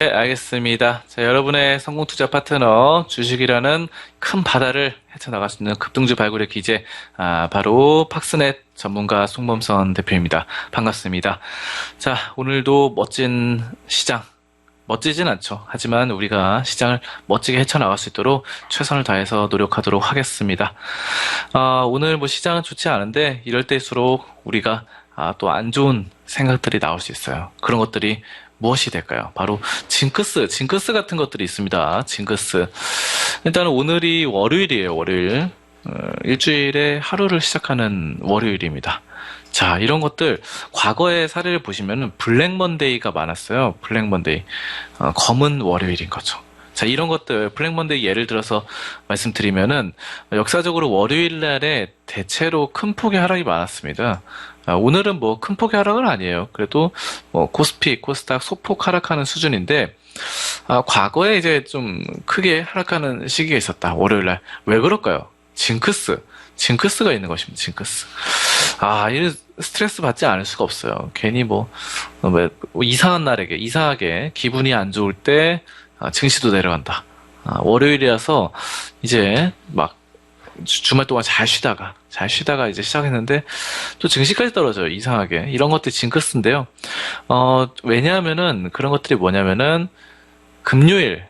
네, 알겠습니다. 자, 여러분의 성공 투자 파트너 주식이라는 큰 바다를 헤쳐나갈 수 있는 급등주 발굴의 기재, 바로 팍스넷 전문가 송범선 대표입니다. 반갑습니다. 자, 오늘도 멋진 시장, 멋지진 않죠. 하지만 우리가 시장을 멋지게 헤쳐나갈 수 있도록 최선을 다해서 노력하도록 하겠습니다. 오늘 뭐 시장은 좋지 않은데 이럴 때일수록 우리가 또 안 좋은 생각들이 나올 수 있어요. 그런 것들이 무엇이 될까요? 바로 징크스 같은 것들이 있습니다. 징크스. 일단 오늘이 월요일이에요. 월요일. 일주일에 하루를 시작하는 월요일입니다. 자, 이런 것들 과거의 사례를 보시면은 블랙 먼데이가 많았어요. 블랙 먼데이. 검은 월요일인 거죠. 자, 이런 것들 블랙 먼데이 예를 들어서 말씀드리면은 역사적으로 월요일 날에 대체로 큰 폭의 하락이 많았습니다. 오늘은 뭐 큰 폭의 하락은 아니에요. 그래도 뭐 코스피, 코스닥 소폭 하락하는 수준인데 과거에 이제 좀 크게 하락하는 시기가 있었다. 월요일 날. 왜 그럴까요? 징크스가 있는 것입니다. 징크스. 이 스트레스 받지 않을 수가 없어요. 괜히 이상한 날에게, 이상하게 기분이 안 좋을 때, 증시도 내려간다. 월요일이라서 이제 막 주말 동안 잘 쉬다가 이제 시작했는데 또 증시까지 떨어져요. 이상하게. 이런 것들이 징크스인데요. 왜냐하면은 그런 것들이 뭐냐면은 금요일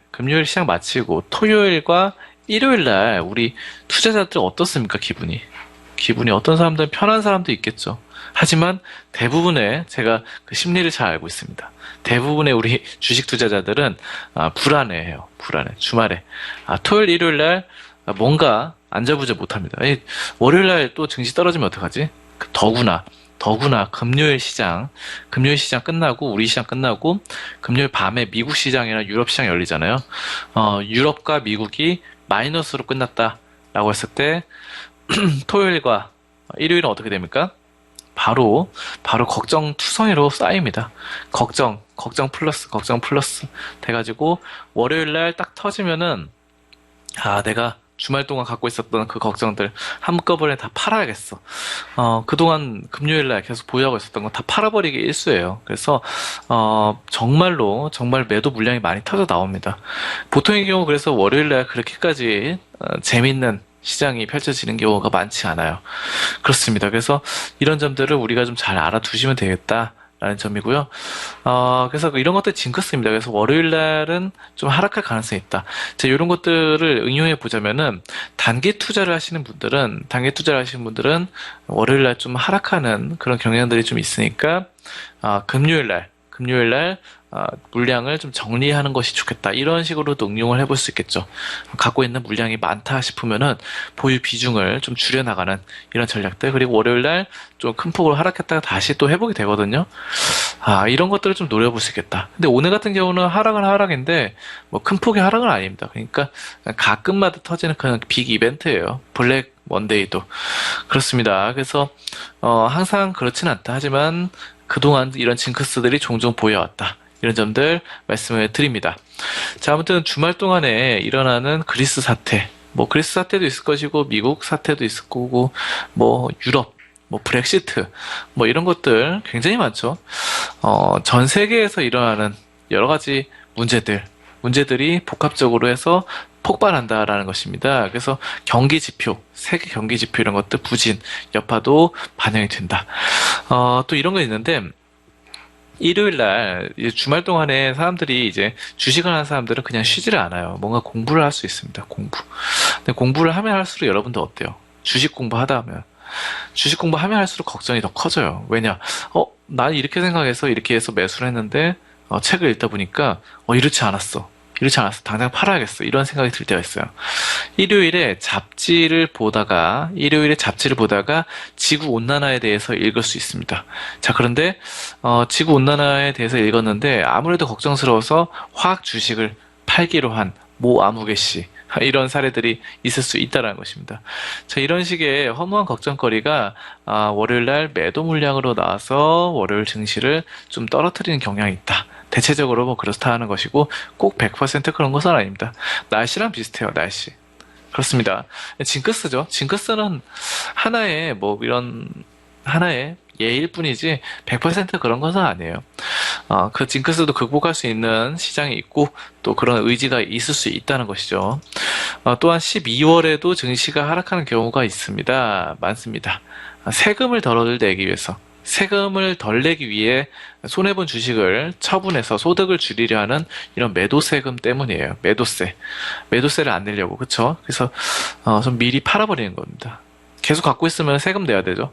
시장 마치고 토요일과 일요일 날 우리 투자자들 어떻습니까? 기분이 어떤 사람들은 편한 사람도 있겠죠. 하지만 대부분의 제가 그 심리를 잘 알고 있습니다. 대부분의 우리 주식 투자자들은 불안해해요. 불안해. 주말에 토요일 일요일 날 뭔가 안절부절 못합니다. 월요일 날 또 증시 떨어지면 어떡하지? 더구나 금요일 시장 끝나고 우리 시장 끝나고 금요일 밤에 미국 시장이나 유럽 시장 열리잖아요. 유럽과 미국이 마이너스로 끝났다라고 했을 때 토요일과 일요일은 어떻게 됩니까? 바로 걱정투성이로 쌓입니다. 걱정 플러스 돼가지고 월요일 날 딱 터지면은 내가 주말 동안 갖고 있었던 그 걱정들 한꺼번에 다 팔아야겠어. 그동안 금요일 날 계속 보유하고 있었던 거 다 팔아버리기 일쑤예요. 그래서 정말 매도 물량이 많이 터져 나옵니다. 보통의 경우 그래서 월요일 날 그렇게까지 재밌는 시장이 펼쳐지는 경우가 많지 않아요. 그렇습니다. 그래서 이런 점들을 우리가 좀 잘 알아두시면 되겠다라는 점이고요. 그래서 이런 것들 징크스입니다. 그래서 월요일 날은 좀 하락할 가능성이 있다. 자, 이런 것들을 응용해 보자면은 단기 투자를 하시는 분들은 월요일 날 좀 하락하는 그런 경향들이 좀 있으니까 금요일 날 물량을 좀 정리하는 것이 좋겠다. 이런 식으로도 응용을 해볼 수 있겠죠. 갖고 있는 물량이 많다 싶으면은 보유 비중을 좀 줄여나가는 이런 전략들. 그리고 월요일 날 좀 큰 폭으로 하락했다가 다시 또 회복이 되거든요. 이런 것들을 좀 노려볼 수 있겠다. 근데 오늘 같은 경우는 하락은 하락인데 뭐 큰 폭의 하락은 아닙니다. 그러니까 가끔마다 터지는 그런 빅 이벤트예요. 블랙 먼데이도 그렇습니다. 그래서 항상 그렇진 않다. 하지만 그동안 이런 징크스들이 종종 보여왔다. 이런 점들 말씀을 드립니다. 자, 아무튼 주말 동안에 일어나는 그리스 사태, 그리스 사태도 있을 것이고, 미국 사태도 있을 거고, 유럽, 브렉시트, 이런 것들 굉장히 많죠. 전 세계에서 일어나는 여러 가지 문제들이 복합적으로 해서 폭발한다라는 것입니다. 그래서 세계 경기 지표 이런 것들 부진, 여파도 반영이 된다. 또 이런 거 있는데, 일요일 날, 주말 동안에 사람들이 이제 주식을 하는 사람들은 그냥 쉬지를 않아요. 뭔가 공부를 할 수 있습니다. 근데 공부를 하면 할수록 여러분들 어때요? 주식 공부하면 할수록 걱정이 더 커져요. 왜냐? 난 이렇게 생각해서 이렇게 해서 매수를 했는데, 책을 읽다 보니까, 이렇지 않았어. 당장 팔아야겠어. 이런 생각이 들 때가 있어요. 일요일에 잡지를 보다가 지구 온난화에 대해서 읽을 수 있습니다. 자, 그런데 지구 온난화에 대해서 읽었는데 아무래도 걱정스러워서 화학 주식을 팔기로 한 모 아무개 씨, 이런 사례들이 있을 수 있다는 것입니다. 자, 이런 식의 허무한 걱정거리가 월요일 날 매도 물량으로 나와서 월요일 증시를 좀 떨어뜨리는 경향이 있다. 대체적으로 그렇다 하는 것이고 꼭 100% 그런 것은 아닙니다. 날씨랑 비슷해요. 날씨. 그렇습니다. 징크스죠. 징크스는 하나의 예일 뿐이지 100% 그런 것은 아니에요. 그 징크스도 극복할 수 있는 시장이 있고 또 그런 의지가 있을 수 있다는 것이죠. 또한 12월에도 증시가 하락하는 경우가 있습니다. 많습니다. 세금을 덜 내기 위해서, 세금을 덜 내기 위해 손해본 주식을 처분해서 소득을 줄이려 하는 이런 매도세금 때문이에요. 매도세를 안 내려고, 그쵸? 그래서 좀 미리 팔아버리는 겁니다. 계속 갖고 있으면 세금 내야 되죠.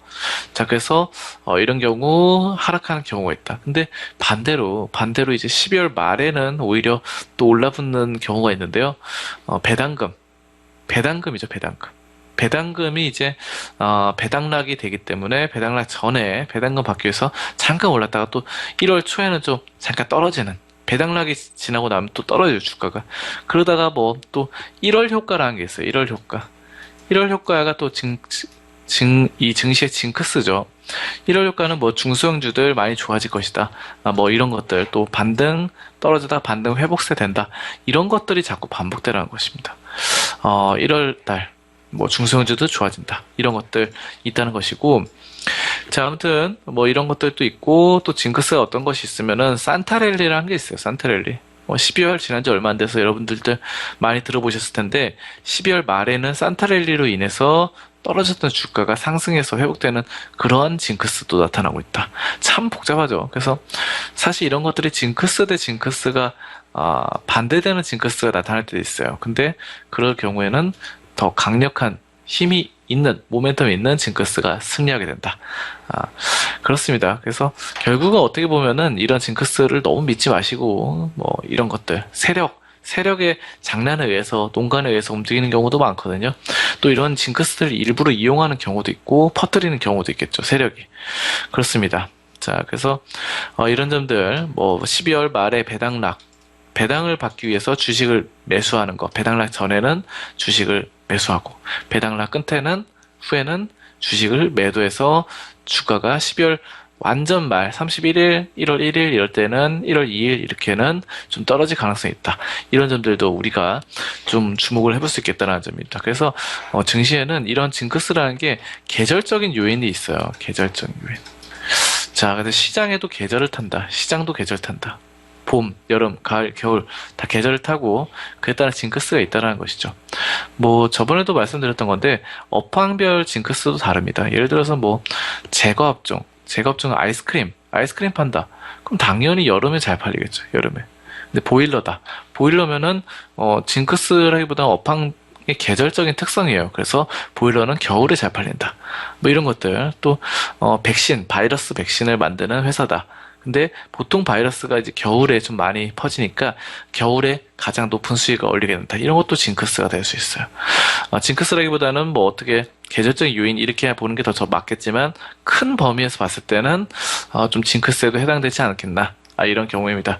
자, 그래서 이런 경우 하락하는 경우가 있다. 근데 반대로 이제 12월 말에는 오히려 또 올라붙는 경우가 있는데요. 배당금이죠, 배당금. 배당금이 이제 배당락이 되기 때문에 배당락 전에 배당금 받기 위해서 잠깐 올랐다가 또 1월 초에는 좀 잠깐 떨어지는, 배당락이 지나고 나면 또 떨어져요, 주가가. 그러다가 뭐 또 1월 효과라는 게 있어요. 1월 효과. 1월 효과가 또 이 증시의 징크스죠. 1월 효과는 뭐 중소형주들 많이 좋아질 것이다. 뭐 이런 것들, 또 반등 떨어지다가 반등 회복세 된다. 이런 것들이 자꾸 반복되라는 것입니다. 1월 달 뭐 중소형주도 좋아진다. 이런 것들 있다는 것이고, 자, 아무튼 뭐 이런 것들도 있고, 또 징크스가 어떤 것이 있으면은 산타랠리라는 게 있어요. 산타랠리. 12월 지난 지 얼마 안 돼서 여러분들도 많이 들어보셨을 텐데, 12월 말에는 산타랠리로 인해서 떨어졌던 주가가 상승해서 회복되는 그러한 징크스도 나타나고 있다. 참 복잡하죠. 그래서 사실 이런 것들이 징크스 대 징크스가 반대되는 징크스가 나타날 때도 있어요. 근데 그럴 경우에는 더 강력한 힘이 있는, 모멘텀이 있는 징크스가 승리하게 된다. 그렇습니다. 그래서 결국은 어떻게 보면은 이런 징크스를 너무 믿지 마시고, 뭐 이런 것들, 세력의 장난에 의해서, 농간에 의해서 움직이는 경우도 많거든요. 또 이런 징크스들을 일부러 이용하는 경우도 있고, 퍼뜨리는 경우도 있겠죠, 세력이. 그렇습니다. 자, 그래서 이런 점들, 뭐 12월 말에 배당을 받기 위해서 주식을 매수하는 거, 배당락 전에는 주식을 매수하고, 배당락 후에는 주식을 매도해서 주가가 12월 완전 말 31일, 1월 1일 이럴 때는 1월 2일 이렇게는 좀 떨어질 가능성이 있다. 이런 점들도 우리가 좀 주목을 해볼 수 있겠다는 점입니다. 그래서 증시에는 이런 징크스라는 게 계절적인 요인이 있어요. 계절적인 요인. 자, 근데 시장에도 계절을 탄다. 시장도 계절 탄다. 봄, 여름, 가을, 겨울 다 계절을 타고 그에 따라 징크스가 있다는 것이죠. 뭐 저번에도 말씀드렸던 건데 업황별 징크스도 다릅니다. 예를 들어서 뭐 제과업종 아이스크림 판다. 그럼 당연히 여름에 잘 팔리겠죠. 여름에. 근데 보일러면은 징크스라기보다 업황의 계절적인 특성이에요. 그래서 보일러는 겨울에 잘 팔린다. 뭐 이런 것들. 또 바이러스 백신을 만드는 회사다. 근데 보통 바이러스가 이제 겨울에 좀 많이 퍼지니까 겨울에 가장 높은 수익을 올리게 된다. 이런 것도 징크스가 될 수 있어요. 징크스라기보다는 뭐 어떻게 계절적인 요인 이렇게 보는 게 더 맞겠지만 큰 범위에서 봤을 때는 좀 징크스에도 해당되지 않겠나. 이런 경우입니다.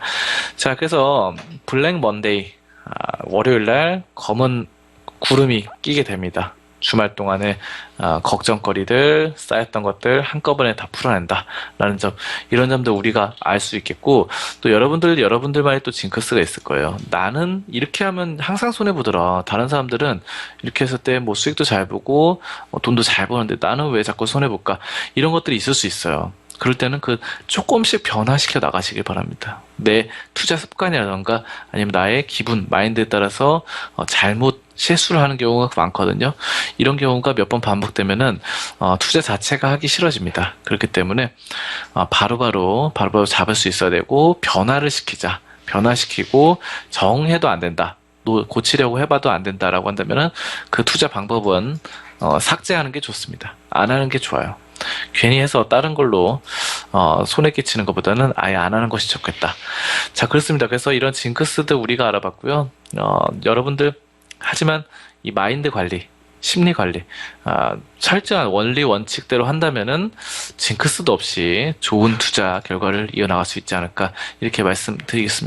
자, 그래서 블랙 먼데이, 월요일날 검은 구름이 끼게 됩니다. 주말 동안에 걱정거리들, 쌓였던 것들 한꺼번에 다 풀어낸다라는 점, 이런 점도 우리가 알 수 있겠고, 또 여러분들만의 또 징크스가 있을 거예요. 나는 이렇게 하면 항상 손해보더라. 다른 사람들은 이렇게 했을 때 뭐 수익도 잘 보고 돈도 잘 버는데 나는 왜 자꾸 손해볼까? 이런 것들이 있을 수 있어요. 그럴 때는 조금씩 변화시켜 나가시길 바랍니다. 내 투자 습관이라던가 아니면 나의 기분, 마인드에 따라서 실수를 하는 경우가 많거든요. 이런 경우가 몇 번 반복되면은 투자 자체가 하기 싫어집니다. 그렇기 때문에 바로바로 잡을 수 있어야 되고, 변화시키고 정해도 안 된다. 고치려고 해봐도 안 된다라고 한다면은 그 투자 방법은 삭제하는 게 좋습니다. 안 하는 게 좋아요. 괜히 해서 다른 걸로 손해 끼치는 것보다는 아예 안 하는 것이 좋겠다. 자, 그렇습니다. 그래서 이런 징크스들 우리가 알아봤고요. 여러분들 하지만 이 마인드 관리, 심리 관리, 철저한 원리 원칙대로 한다면은 징크스도 없이 좋은 투자 결과를 이어나갈 수 있지 않을까, 이렇게 말씀드리겠습니다.